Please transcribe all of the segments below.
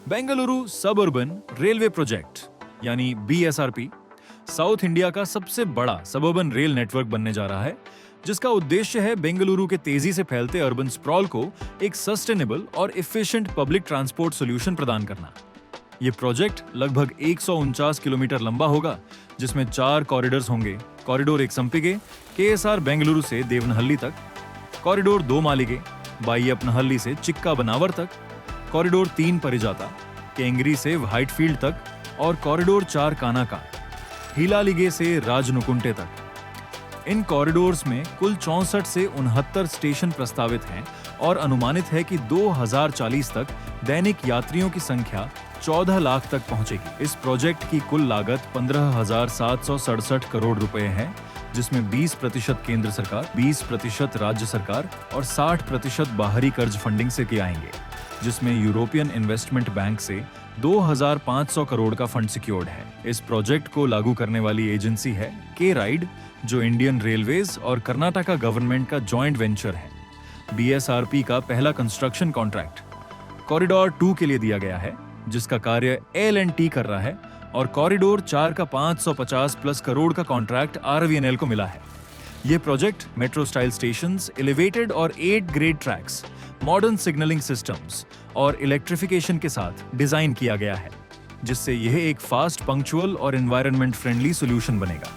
Bengaluru suburban railway project यानी BSRP south India का सबसे बड़ा सबअर्बन रेल नेटवर्क बनने जा रहा है, जिसका उद्देश्य है बेंगलुरु के तेजी से फैलते अर्बन स्प्रॉल को एक सस्टेनेबल और एफिशिएंट पब्लिक ट्रांसपोर्ट सॉल्यूशन प्रदान करना। ये प्रोजेक्ट लगभग 149 किलोमीटर लंबा होगा, जिसमें 4 कॉरिडोर्स होंगे। कॉरिडोर 1 संपिगे KSR बेंगलुरु से देवनहल्ली तक, कॉरिडोर 2 मालिगे बाइयपनहल्ली से चिक्का बनावर तक, कॉरिडोर 3 परिजाता केंगरी से व्हाइटफील्ड तक और कॉरिडोर 4 कानाका हीलालिगे से राजनुकुंटे तक। इन कॉरिडोर्स में कुल 64 से 69 स्टेशन प्रस्तावित हैं और अनुमानित है कि 2040 तक दैनिक यात्रियों की संख्या 14 लाख तक पहुंचेगी। इस प्रोजेक्ट की कुल लागत 15,767 करोड़ रुपए है, जिसमें 20% केंद्र सरकार, 20% राज्य सरकार और 60% बाहरी कर्ज फंडिंग से के आएंगे, जिसमें यूरोपियन इन्वेस्टमेंट बैंक से 2,500 करोड़ का फंड सिक्योर्ड है। इस प्रोजेक्ट को लागू करने वाली एजेंसी है K-RIDE, जो इंडियन रेलवेज और कर्नाटका गवर्नमेंट का जॉइंट वेंचर है। BSRP का पहला कंस्ट्रक्शन कॉन्ट्रैक्ट कॉरिडोर 2 के लिए दिया गया है, जिसका कार्य L&T कर रहा है, और कॉरिडोर 4 का 550 प्लस करोड़ का कॉन्ट्रैक्ट RVNL को मिला है। यह project metro style stations, elevated और 8 grade tracks, modern signalling systems और इलेक्ट्रिफिकेशन के साथ डिजाइन किया गया है, जिससे यह एक फास्ट, पंक्चुअल और एनवायरनमेंट फ्रेंडली सॉल्यूशन बनेगा।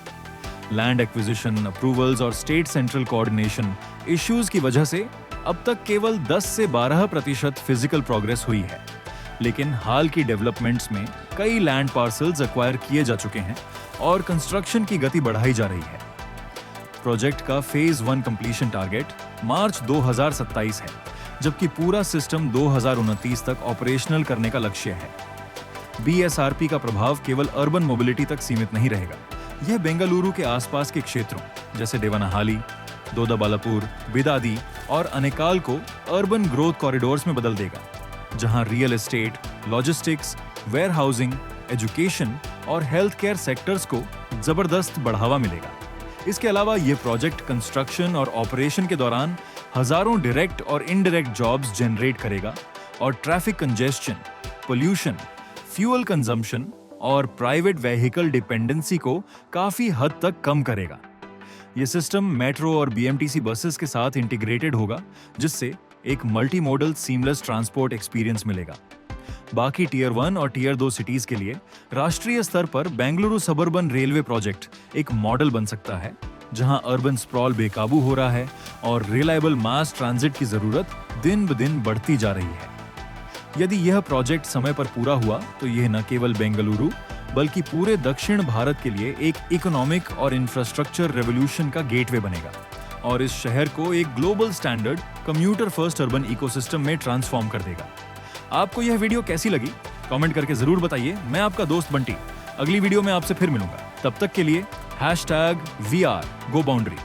लैंड एक्विजिशन, अप्रूवल्स और स्टेट सेंट्रल कोऑर्डिनेशन इश्यूज की वजह से अब तक केवल 10 से 12% फिजिकल प्रोग्रेस हुई है, लेकिन हाल की डेवलपमेंट्स में कई लैंड पार्सल्स एक्वायर किए जा चुके हैं और कंस्ट्रक्शन की गति बढ़ाई जा रही है। प्रोजेक्ट का फेज 1 कंप्लीशन टारगेट मार्च 2027 है, जबकि पूरा सिस्टम 2029 तक ऑपरेशनल करने का लक्ष्य है। BSRP का प्रभाव केवल अर्बन मोबिलिटी तक सीमित नहीं रहेगा। यह बेंगलुरु के आसपास के क्षेत्रों जैसे देवनाहाली, दोदाबालापुर, बिदादी और अनेकाल को अर्बन ग्रोथ कॉरिडोर्स में बदल देगा, जहां real estate, logistics, warehousing, education और हेल्थ केयर सेक्टर्स को जबरदस्त बढ़ावा मिलेगा। इसके अलावा यह प्रोजेक्ट कंस्ट्रक्शन और ऑपरेशन के दौरान हजारों डायरेक्ट और इनडायरेक्ट जॉब्स जनरेट करेगा और traffic congestion, pollution, fuel consumption और प्राइवेट व्हीकल डिपेंडेंसी को काफी हद तक कम करेगा। यह सिस्टम मेट्रो और BMTC बसेस के साथ इंटीग्रेटेड होगा, जिससे एक multi modal seamless transport experience मिलेगा। बाकी टियर 1 और टियर 2 सिटीज के लिए राष्ट्रीय स्तर पर बेंगलुरु सबअर्बन रेलवे प्रोजेक्ट एक मॉडल बन सकता है, जहां अर्बन स्प्रॉल बेकाबू हो रहा है और रिलायबल मास ट्रांजिट की जरूरत दिन ब दिन बढ़ती जा रही है। यदि यह प्रोजेक्ट समय पर पूरा हुआ तो यह न केवल बेंगलुरु बल्कि पूरे दक्षिण भारत के लिए एक इकोनॉमिक और इंफ्रास्ट्रक्चर रेवोल्यूशन का गेटवे बनेगा और इस शहर को एक global standard commuter first urban ecosystem में ट्रांसफॉर्म कर देगा। आपको यह वीडियो कैसी लगी? कमेंट करके जरूर बताइए। मैं आपका दोस्त बंटी अगली वीडियो में आपसे फिर मिलूंगा। तब तक के लिए #VR GoBoundary।